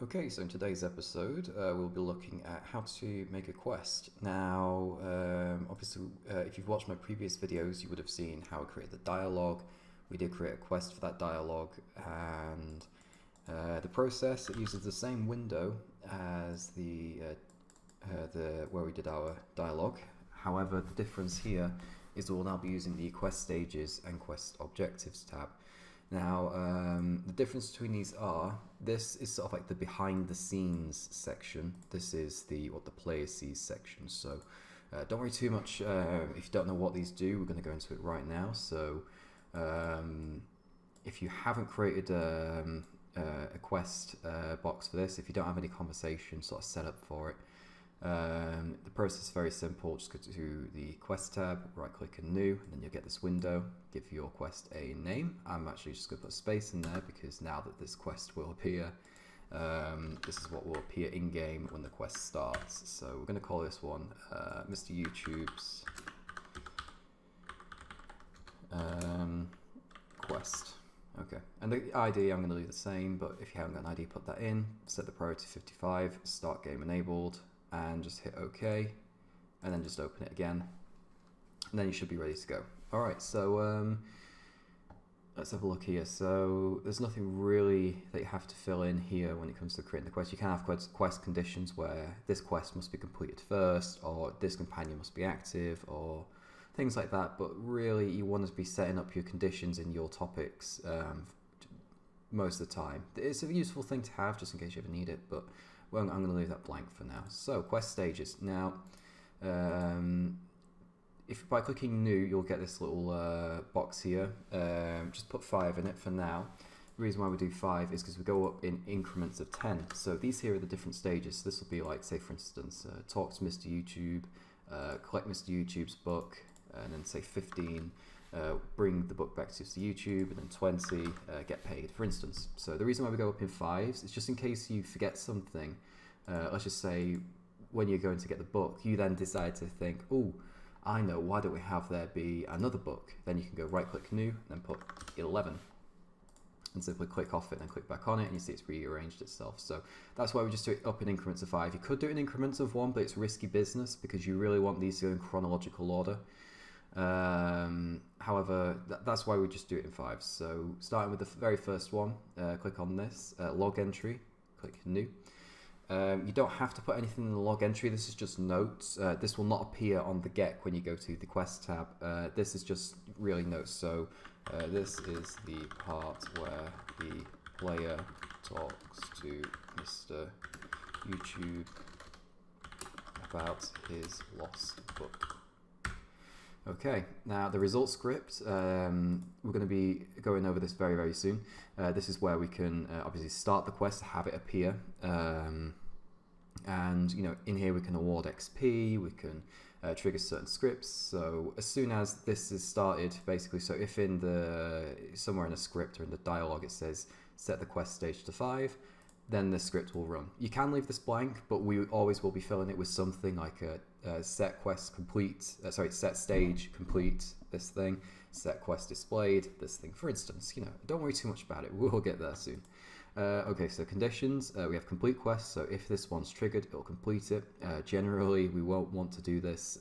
Okay, so in today's episode, we'll be looking at how to make a quest. Now, obviously, if you've watched my previous videos, you would have seen how I created the dialogue. We did create a quest for that dialogue, and the process, it uses the same window as the where we did our dialogue. However, the difference here is we'll now be using the quest stages and quest objectives tab. Now, the difference between these are, this is sort of like the behind the scenes section. This is what the player sees section. So don't worry too much if you don't know what these do. We're going to go into it right now. So if you haven't created a quest box for this, if you don't have any conversation sort of set up for it, the process is very simple. Just go to the quest tab, right click on new, and then you'll get this window. Give your quest a name. I'm actually just going to put a space in there because now that this quest will appear, this is what will appear in game when the quest starts. So we're going to call this one Mr. YouTube's quest. Okay, and the ID I'm going to leave the same, but if you haven't got an ID, put that in. Set the priority to 55, start game enabled, and just hit OK, and then just open it again, and then you should be ready to go. Alright, so let's have a look here. So there's nothing really that you have to fill in here when it comes to creating the quest. You can have quest conditions where this quest must be completed first, or this companion must be active, or things like that, but really you want to be setting up your conditions in your topics most of the time. It's a useful thing to have just in case you ever need it, but well, I'm going to leave that blank for now. So quest stages. Now, if by clicking new, you'll get this little box here. Just put 5 in it for now. The reason why we do 5 is because we go up in increments of 10. So these here are the different stages. So this will be like, say for instance, talk to Mr. YouTube, collect Mr. YouTube's book, and then say 15, bring the book back to Mr. YouTube, and then 20, get paid, for instance. So the reason why we go up in 5s is just in case you forget something. Let's just say when you're going to get the book, you then decide to think, oh, I know, why don't we have there be another book? Then you can go right click new, and then put 11. And simply click off it and then click back on it, and you see it's rearranged itself. So that's why we just do it up in increments of 5. You could do it in increments of 1, but it's risky business because you really want these to go in chronological order. However, that's why we just do it in 5. So starting with the very first one, click on this, log entry, click new. You don't have to put anything in the log entry, this is just notes. This will not appear on the GECK when you go to the quest tab. This is just really notes. So this is the part where the player talks to Mr. YouTube about his lost book. Okay, now the result script, we're going to be going over this very, very soon. This is where we can obviously start the quest, have it appear, and you know, in here we can award XP, we can trigger certain scripts. So as soon as this is started, basically, so if in somewhere in a script or in the dialogue it says set the quest stage to 5, then the script will run. You can leave this blank, but we always will be filling it with something like a set quest complete, set stage complete, this thing, set quest displayed, this thing, for instance. You know, don't worry too much about it, we'll get there soon. Okay, so conditions, we have complete quest, so if this one's triggered, it'll complete it. Generally, we won't want to do this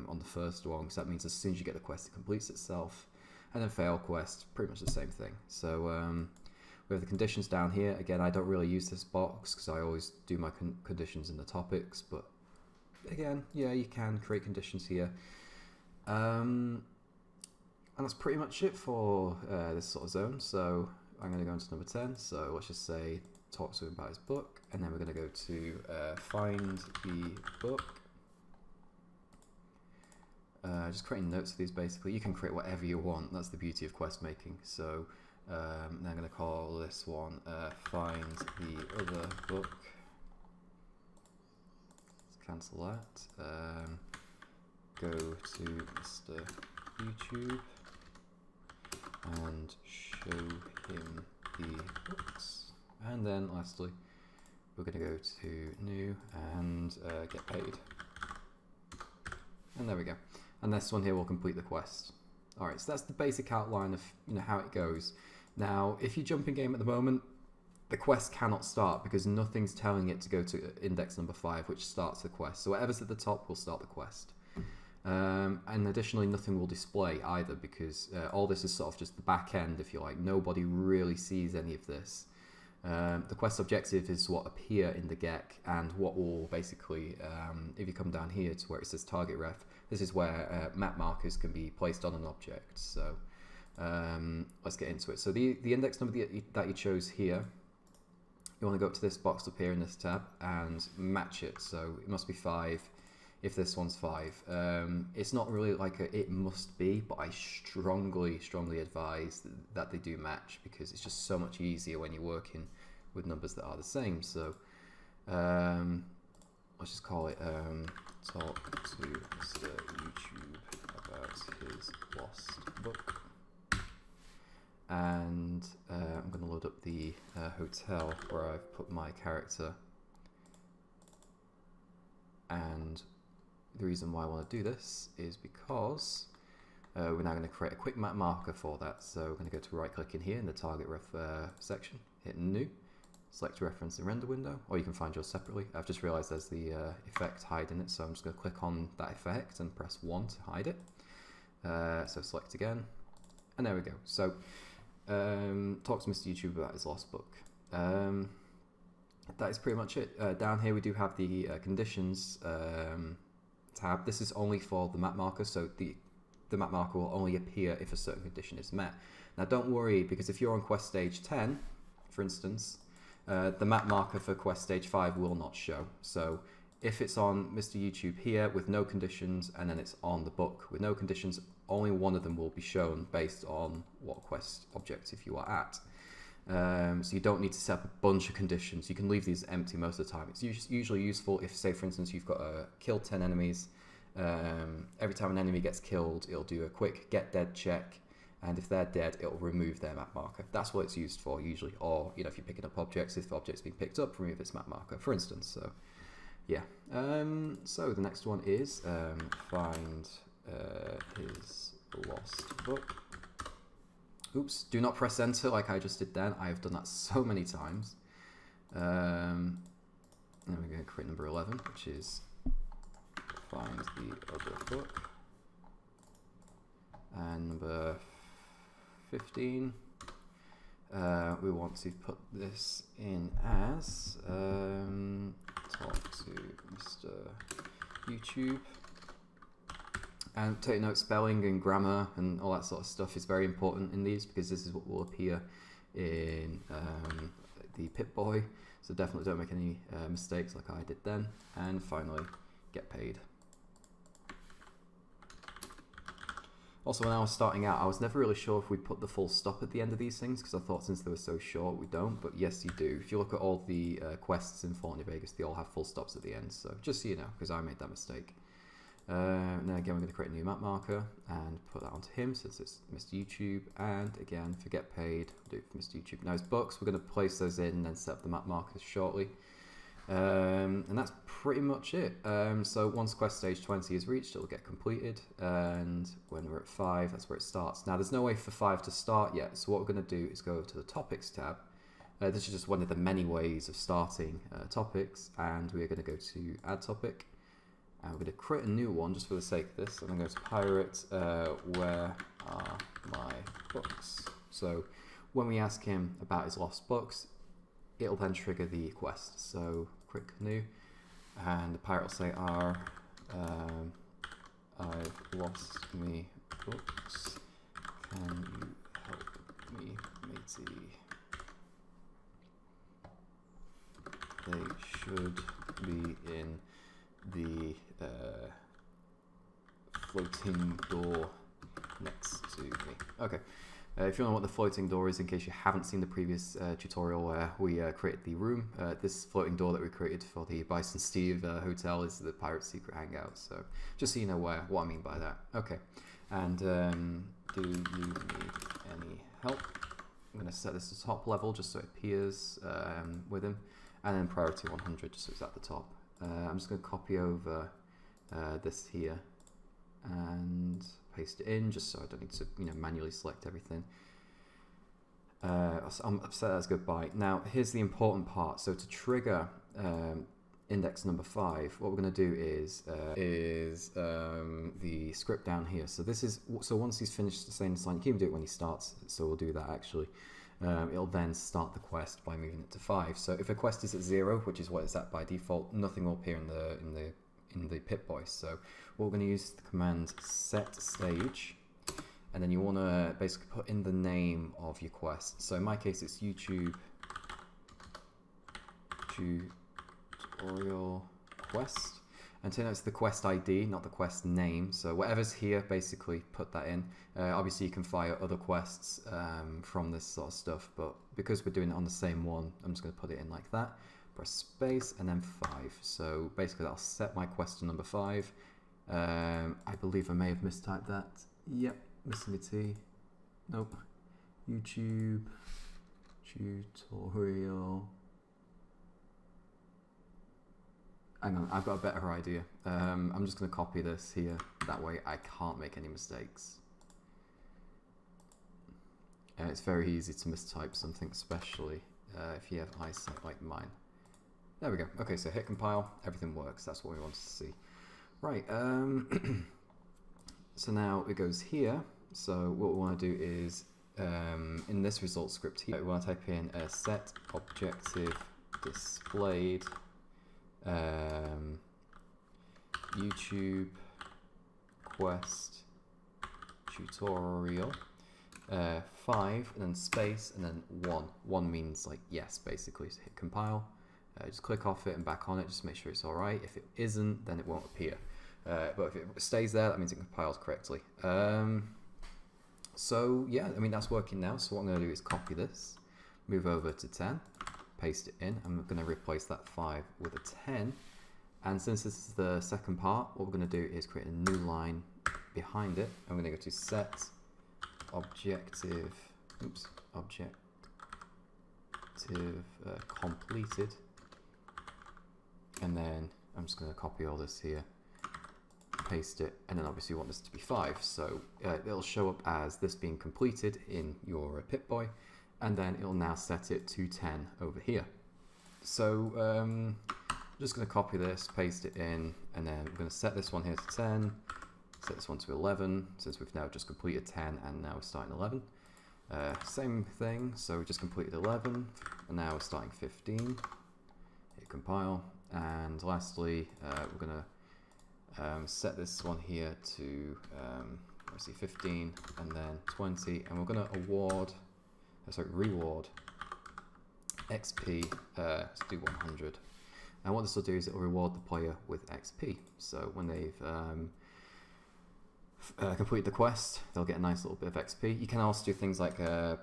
on the first one, because that means as soon as you get the quest, it completes itself. And then fail quest, pretty much the same thing. So we have the conditions down here. Again, I don't really use this box because I always do my conditions in the topics, but again, yeah, you can create conditions here. And that's pretty much it for this sort of zone. So I'm going to go into number 10. So let's just say talk to him about his book, and then we're going to go to find the book. Just creating notes of these basically. You can create whatever you want. That's the beauty of quest making. So now I'm going to call this one find the other book. Let's cancel that. Go to Mr. YouTube and show him the books. And then lastly, we're going to go to new and get paid. And there we go. And this one here will complete the quest. Alright, so that's the basic outline of how it goes. Now, if you jump in game at the moment, the quest cannot start because nothing's telling it to go to index number 5, which starts the quest. So whatever's at the top will start the quest. And additionally, nothing will display either, because all this is sort of just the back end, if you like. Nobody really sees any of this. The quest objective is what appear in the GECK, and what will basically, if you come down here to where it says target ref, this is where map markers can be placed on an object. So let's get into it. So the index number that you chose here, you want to go up to this box up here in this tab and match it. So it must be 5 if this one's 5. It's not really like it must be, but I strongly advise that they do match, because it's just so much easier when you're working with numbers that are the same. So let's just call it talk to Mr. YouTube about his lost book. And I'm going to load up the hotel where I've put my character. And the reason why I want to do this is because we're now going to create a quick map marker for that. So we're going to go to right click in here in the target ref section, hit new, select reference and render window, or you can find yours separately. I've just realized there's the effect hiding it, so I'm just going to click on that effect and press 1 to hide it. So select again, and there we go. So talk to Mr. YouTube about his lost book. That is pretty much it. Down here we do have the conditions tab. This is only for the map marker, so the map marker will only appear if a certain condition is met. Now don't worry, because if you're on quest stage 10, for instance, the map marker for quest stage 5 will not show. So if it's on Mr. YouTube here with no conditions, and then it's on the book with no conditions, only one of them will be shown based on what quest objective you are at. So you don't need to set up a bunch of conditions. You can leave these empty most of the time. It's usually useful if, say for instance, you've got killed 10 enemies. Every time an enemy gets killed, it'll do a quick get dead check, and if they're dead, it'll remove their map marker. That's what it's used for usually. Or, you know, if you're picking up objects, if the object's being picked up, remove its map marker, for instance. So yeah. So the next one is find his lost book. Oops, do not press enter like I just did then. I have done that so many times. And we're going to create number 11, which is find the other book. And number 15, we want to put this in as talk to Mr. YouTube. And take note, spelling and grammar and all that sort of stuff is very important in these, because this is what will appear in the Pip-Boy. So definitely don't make any mistakes like I did then. And finally, get paid. Also, when I was starting out, I was never really sure if we put the full stop at the end of these things, because I thought since they were so short, we don't. But yes, you do. If you look at all the quests in Fallout New Vegas, they all have full stops at the end. So just so you know, because I made that mistake. Now again, we're going to create a new map marker and put that onto him since it's Mr. YouTube. And again, for get paid, we'll do it for Mr. YouTube. Now his books, we're going to place those in and then set up the map markers shortly. And that's pretty much it. So once quest stage 20 is reached, it'll get completed, and when we're at 5, that's where it starts. Now there's no way for 5 to start yet, so what we're going to do is go to the topics tab. This is just one of the many ways of starting topics, and we're going to go to add topic, and we're going to create a new one just for the sake of this. And I'm going to pirate where are my books. So when we ask him about his lost books, it'll then trigger the quest. So click new, and the pirate will say I've lost me books, can you help me, matey? They should be in the floating door next to me. Okay. If you don't know what the floating door is, in case you haven't seen the previous tutorial where we created the room, this floating door that we created for the Bison Steve hotel is the Pirate's secret hangout. So just so you know what I mean by that. Okay, and do you need any help? I'm going to set this to top level just so it appears with him, and then priority 100 just so it's at the top. I'm just going to copy over this here and paste it in just so I don't need to manually select everything. I've set that as goodbye. Now, here's the important part. So to trigger index number 5, what we're going to do is the script down here. So this is once he's finished saying this line, you can even do it when he starts. So we'll do that actually. It'll then start the quest by moving it to 5. So if a quest is at 0, which is what it's at by default, nothing will appear in the Pip-Boy. So what we're going to use is the command set stage. And then you want to basically put in the name of your quest. So in my case, it's YouTube tutorial quest. And turn out it's the quest ID, not the quest name. So whatever's here, basically put that in. Obviously, you can fire other quests from this sort of stuff. But because we're doing it on the same one, I'm just going to put it in like that. Press space and then 5. So basically, that'll set my quest to number 5. I believe I may have mistyped that. Yep. Missing a T. Nope. YouTube tutorial. Hang on, I've got a better idea. I'm just going to copy this here. That way I can't make any mistakes. It's very easy to mistype something, especially if you have eyesight like mine. There we go. Okay, so hit compile. Everything works. That's what we want to see. Right. So now it goes here. So what we want to do is, in this result script here, we want to type in set objective displayed YouTube quest tutorial 5 and then space and then 1. 1 means like yes, basically. So hit compile. Just click off it and back on it. Just make sure it's all right. If it isn't, then it won't appear. But if it stays there, that means it compiles correctly. So yeah, I mean that's working now. So what I'm going to do is copy this, move over to 10, paste it in. I'm going to replace that 5 with a 10. And since this is the second part, what we're going to do is create a new line behind it. I'm going to go to set objective completed, and then I'm just going to copy all this here, paste it, and then obviously you want this to be 5, so it'll show up as this being completed in your Pip-Boy, and then it'll now set it to 10 over here. So I'm just going to copy this, paste it in, and then I'm going to set this one here to 10, set this one to 11, since we've now just completed 10 and now we're starting 11. Same thing, so we just completed 11, and now we're starting 15. Hit compile, and lastly we're going to set this one here to let's see, 15 and then 20, and we're going to reward XP. Let's do 100. And what this will do is it will reward the player with XP. So when they've complete the quest, they'll get a nice little bit of XP. You can also do things like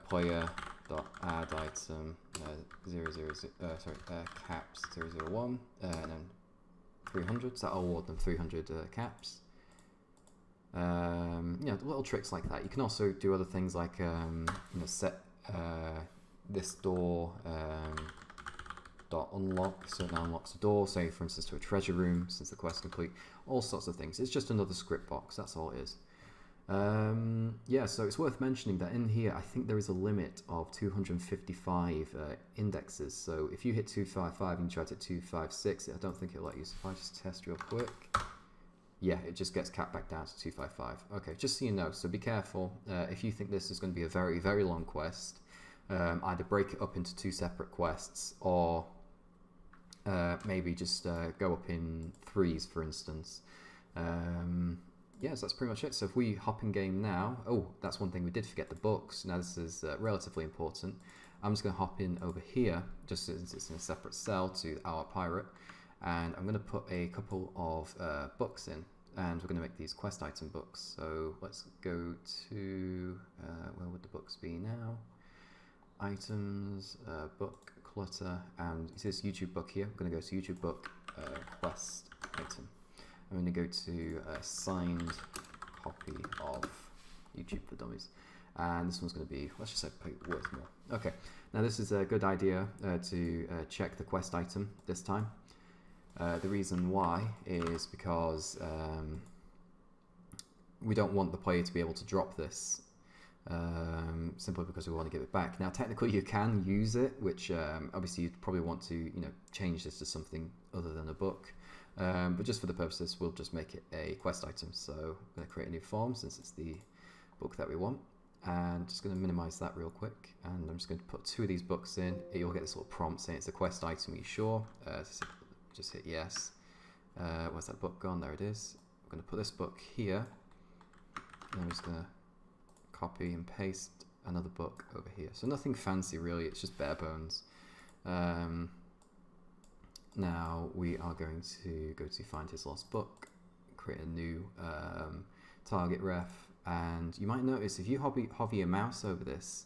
player.add item caps 001 and then 300, so that'll award them 300 caps. Little tricks like that. You can also do other things like set this door dot unlock, so it now unlocks a door, say for instance to a treasure room since the quest is complete, all sorts of things. It's just another script box, that's all it is. So it's worth mentioning that in here I think there is a limit of 255 indexes, so if you hit 255 and you try to hit 256, I don't think it'll let you. So if I just test real quick, yeah, it just gets capped back down to 255. Okay, just so you know, so be careful. If you think this is going to be a very, very long quest, either break it up into 2 separate quests, or maybe just go up in 3s, for instance. So that's pretty much it. So if we hop in game now, oh, that's one thing we did forget, the books. Now this is relatively important. I'm just going to hop in over here, just since it's in a separate cell, to our pirate, and I'm going to put a couple of books in, and we're going to make these quest item books. So let's go to, where would the books be now? Items, book, clutter, and it says YouTube book here. We're going to go to YouTube book, quest item. I'm going to go to signed copy of YouTube for Dummies, and this one's going to be, let's just say, worth more. Okay, now this is a good idea to check the quest item this time. The reason why is because we don't want the player to be able to drop this simply because we want to give it back. Now technically you can use it, which obviously you'd probably want to change this to something other than a book, but just for the purposes we'll just make it a quest item. So I'm going to create a new form since it's the book that we want, and just going to minimize that real quick, and I'm just going to put 2 of these books in. You'll get this little prompt saying it's a quest item. Are you sure? Just hit yes. Where's that book gone? There it is. I'm going to put this book here, and I'm just going to copy and paste another book over here. So nothing fancy really, it's just bare bones. Now we are going to go to find his lost book, create a new target ref, and you might notice if you hover your mouse over this,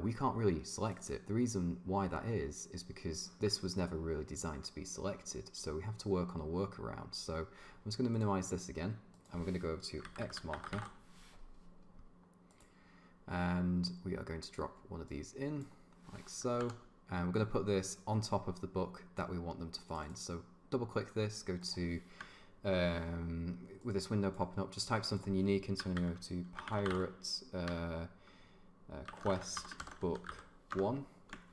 we can't really select it. The reason why that is because this was never really designed to be selected, so we have to work on a workaround. So I'm just going to minimize this again, and we're going to go over to X marker, and we are going to drop one of these in like so, and we're going to put this on top of the book that we want them to find. So double click this, go to with this window popping up, just type something unique into it. Go to Pirate Quest Book 1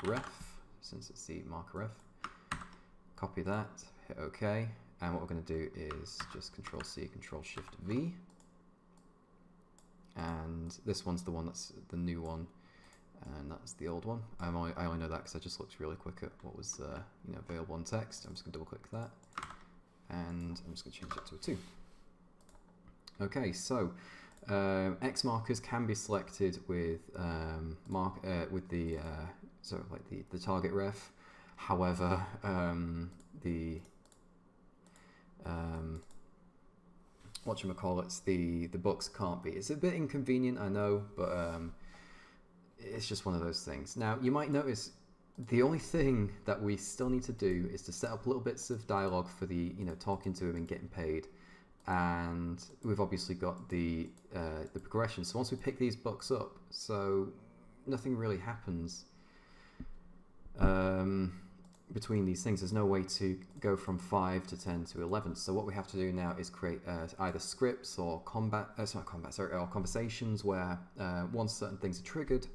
ref, since it's the marker ref. Copy that, hit OK, and what we're going to do is just Control C, Control Shift V, and this one's the one that's the new one, and that's the old one. I only know that because I just looked really quick at what was available on text. I'm just going to double click that, and I'm just going to change it to a 2. Okay, so X markers can be selected with the target ref. However, the books can't be. It's a bit inconvenient, I know, but it's just one of those things. Now you might notice the only thing that we still need to do is to set up little bits of dialogue for the talking to him and getting paid. And we've obviously got the progression. So once we pick these books up, so nothing really happens between these things. There's no way to go from 5 to 10 to 11. So what we have to do now is create either scripts or conversations where once certain things are triggered,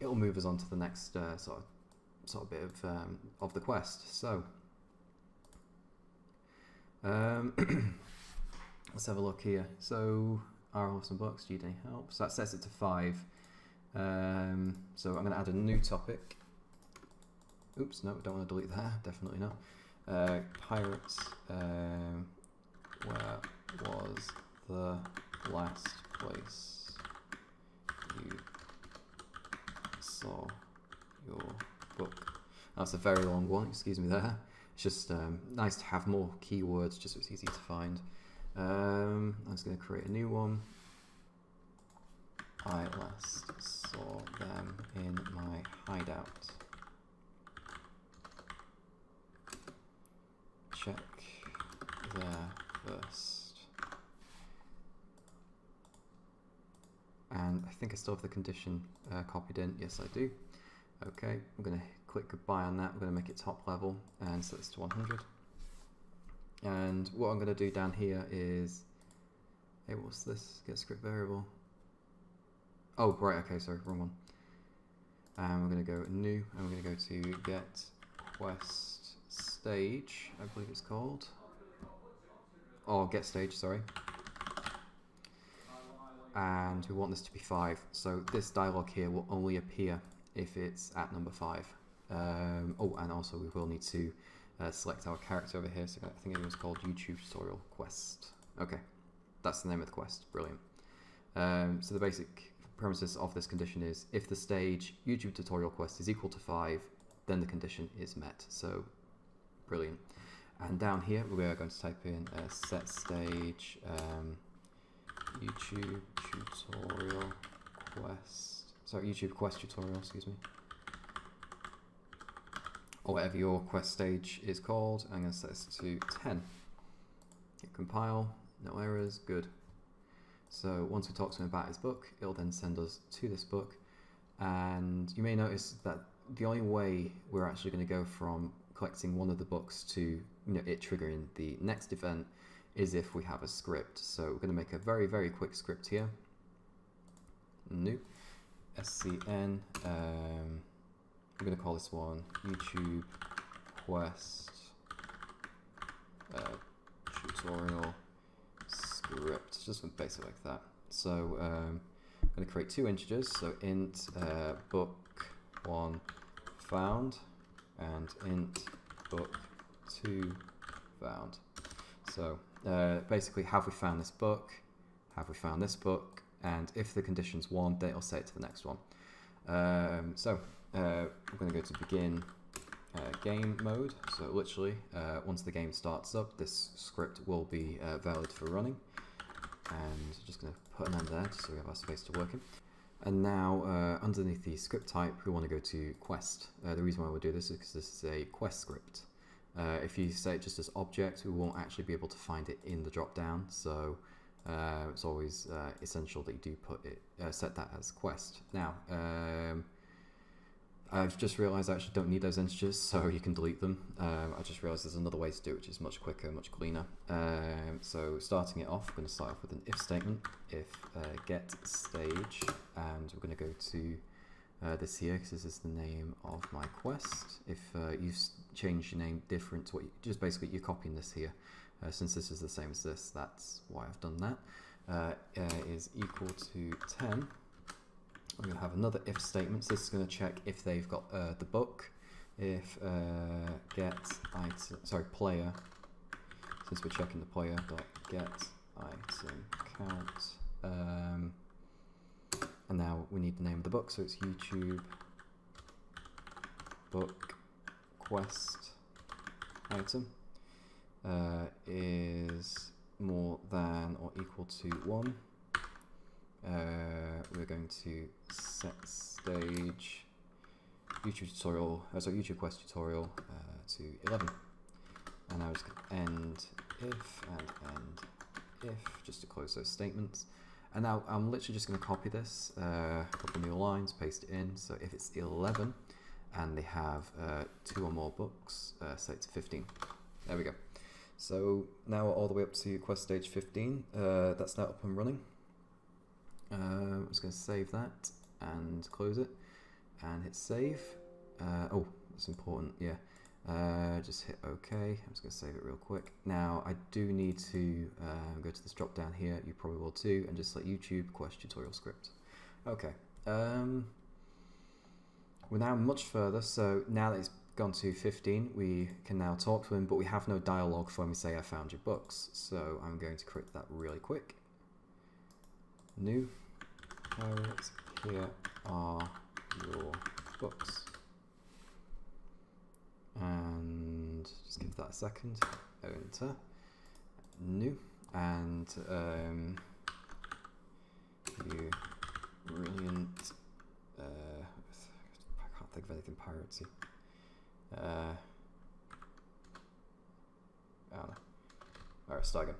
it'll move us on to the next sort of bit of the quest. So let's have a look here. So our awesome books, do you need help? So that sets it to 5. So I'm going to add a new topic. Oops, no, don't want to delete that. Definitely not. Pirates. Where was the last place you saw your book? That's a very long one. Excuse me there. It's just nice to have more keywords, just so it's easy to find. I'm just going to create a new one. I last saw them in my hideout. Check there first. And I think I still have the condition copied in. Yes, I do. Okay, I'm going to click goodbye on that. I'm going to make it top level and set this to 100. And what I'm going to do down here is, hey, what's this? Get script variable. Oh, right, okay, sorry, wrong one. And we're going to go new, and we're going to go to get quest stage, I believe it's called. Or get stage, sorry. And we want this to be 5. So this dialogue here will only appear if it's at number 5. Oh, and also we will need to select our character over here. So I think it was called YouTube Tutorial Quest. Okay, that's the name of the quest. Brilliant. So the basic premises of this condition is if the stage YouTube Tutorial Quest is equal to 5, then the condition is met. So brilliant. And down here we are going to type in set stage YouTube Tutorial Quest. Sorry, YouTube Quest Tutorial. Excuse me. Or whatever your quest stage is called. I'm going to set this to 10. Hit compile, no errors, good. So once we talk to him about his book, it'll then send us to this book. And you may notice that the only way we're actually going to go from collecting one of the books to it triggering the next event is if we have a script. So we're going to make a very, very quick script here. New. scn. I'm going to call this one YouTube Quest tutorial script, just something basic like that. So I'm going to create two integers, so int book 1 found and int book 2 found. So basically, have we found this book, have we found this book, and if the condition's 1, then it'll say it to the next one. So we're going to go to begin game mode. So literally, once the game starts up, this script will be valid for running. And just going to put an end there, just so we have our space to work in. And now, underneath the script type, we want to go to Quest. The reason why we'll do this is because this is a Quest script. If you set it just as object, we won't actually be able to find it in the drop-down. So it's always essential that you do put it, set that as Quest. Now, I've just realised I actually don't need those integers, so you can delete them. I just realised there's another way to do it, which is much quicker, much cleaner. So starting it off, we're going to start off with an if statement. If get stage, and we're going to go to this here, because this is the name of my quest. If you've changed your name different to what you, just basically you're copying this here. Since this is the same as this, that's why I've done that. Is equal to 10. We're going to have another if statement, so this is going to check if they've got the book. If get item, sorry, player, since we're checking the player, dot get item count. And now we need the name of the book, so it's YouTube book quest item is more than or equal to 1. We're going to set stage YouTube tutorial, YouTube quest tutorial to 11, and now we're just going to end if and end if, just to close those statements. And now I'm literally just going to copy this, couple new lines, paste it in. So if it's 11 and they have 2 or more books, set it to 15. There we go. So now we're all the way up to quest stage 15. That's now up and running. I'm just going to save that and close it and hit save. Oh, that's important, yeah. Just hit OK. I'm just going to save it real quick. Now I do need to go to this drop down here, you probably will too, and just select YouTube Quest tutorial script. Okay. We're now much further, so now that it's gone to 15, we can now talk to him, but we have no dialogue for when we say I found your books. So I'm going to create that really quick. New pirate, here are your books, and just give that a second. Enter new, and you brilliant. I can't think of anything piratey. Alright, start again.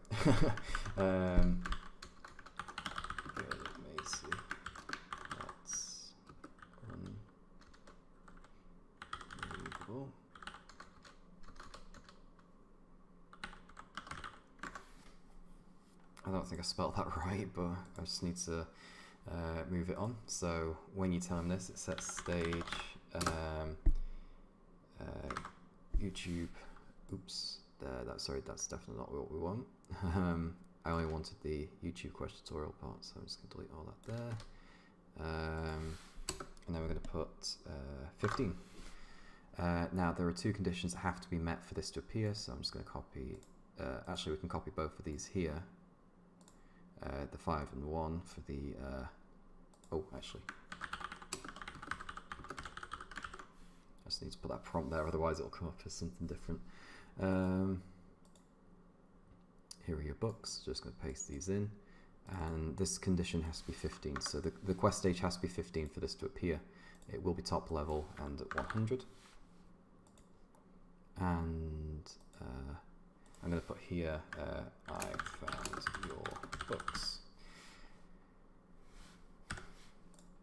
I don't think I spelled that right, but I just need to move it on. So when you tell him this, it sets stage YouTube. Oops, sorry, that's definitely not what we want. I only wanted the YouTube Quest tutorial part, so I'm just going to delete all that there. And then we're going to put 15. Now there are 2 conditions that have to be met for this to appear, so I'm just going to copy. Actually, we can copy both of these here. The 5 and 1 for the. Oh, actually, I just need to put that prompt there, otherwise it'll come up as something different. Here are your books. Just going to paste these in, and this condition has to be 15. So the quest stage has to be 15 for this to appear. It will be top level and at 100. And I'm going to put here, I found your books.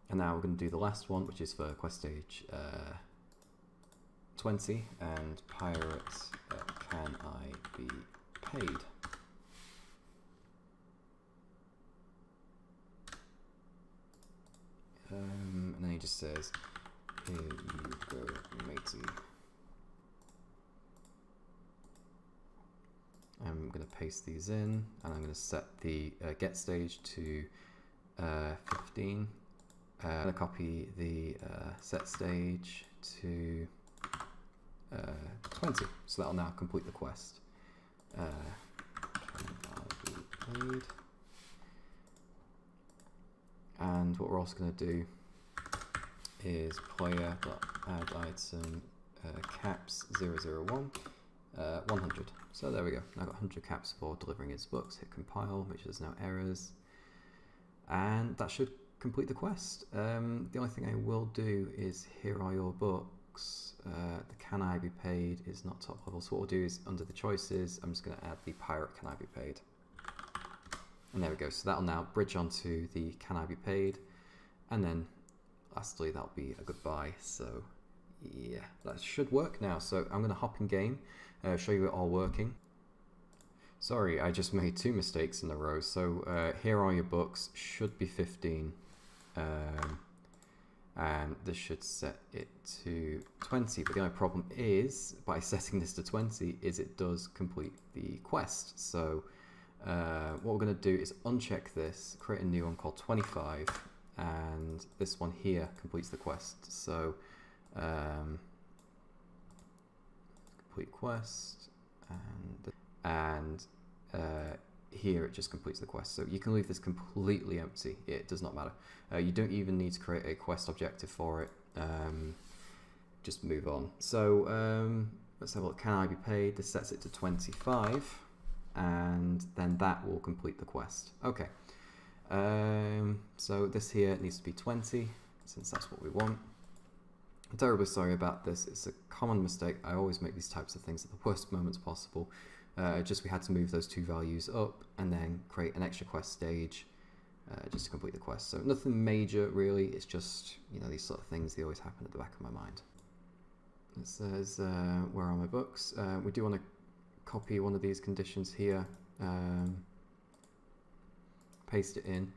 And now we're going to do the last one, which is for quest stage 20, and pirate, can I be paid? then he just says, here you go, matey. I'm going to paste these in, and I'm going to set the get stage to 15. I'm going to copy the set stage to 20, so that'll now complete the quest. Can I be paid? And what we're also going to do is player.add item caps 001 100. So there we go. I've got 100 caps for delivering his books. Hit compile, make sure there's no errors, and that should complete the quest. The only thing I will do is here are your books. The can I be paid is not top level, so what we'll do is under the choices I'm just going to add the pirate can I be paid, and there we go. So that'll now bridge onto the can I be paid, and then lastly that'll be a goodbye. So yeah, that should work now. So I'm going to hop in game, show you it all working. Sorry, I just made 2 mistakes in a row. So here are your books should be 15, and this should set it to 20, but the only problem is by setting this to 20 is it does complete the quest. So what we're going to do is uncheck this, create a new one called 25, and this one here completes the quest. So complete quest, and here it just completes the quest. So you can leave this completely empty, it does not matter. You don't even need to create a quest objective for it, just move on. So let's have a look. Can I be paid? This sets it to 25, and then that will complete the quest. Okay, so this here needs to be 20 since that's what we want. I'm terribly sorry about this. It's a common mistake. I always make these types of things at the worst moments possible. Just we had to move those 2 values up and then create an extra quest stage just to complete the quest. So nothing major really. It's just, you know, these sort of things, they always happen at the back of my mind. It says where are my books? We do want to copy one of these conditions here, paste it in.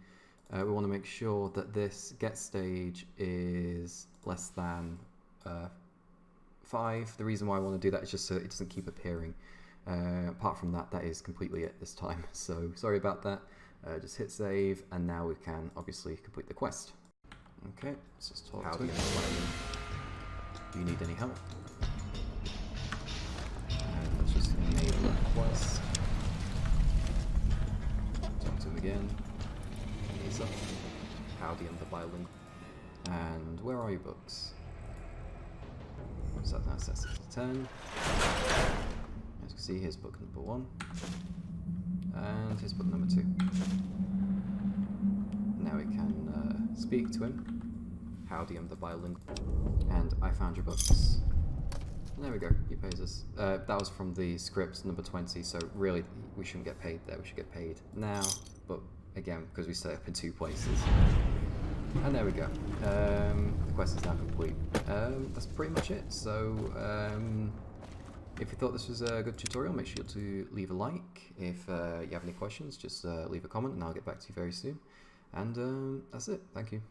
We want to make sure that this get stage is less than 5. The reason why I want to do that is just so it doesn't keep appearing. Apart from that, that is completely it this time. So sorry about that. Just hit save, and now we can obviously complete the quest. Okay, let's just talk to him. Do you need any help? Let's just enable the quest. Talk to him again. He's up. Howdy, I'm the bilingual. And where are your books? So that now sets it to 10. As you can see, here's book number 1. And here's book number 2. Now we can speak to him. Howdy, I'm the bilingual. And I found your books. And there we go, he pays us. That was from the script number 20, so really we shouldn't get paid there, we should get paid now. But again, because we set up in 2 places. And there we go. The quest is now complete. That's pretty much it. So if you thought this was a good tutorial, make sure to leave a like. If you have any questions, just leave a comment and I'll get back to you very soon. And that's it. Thank you.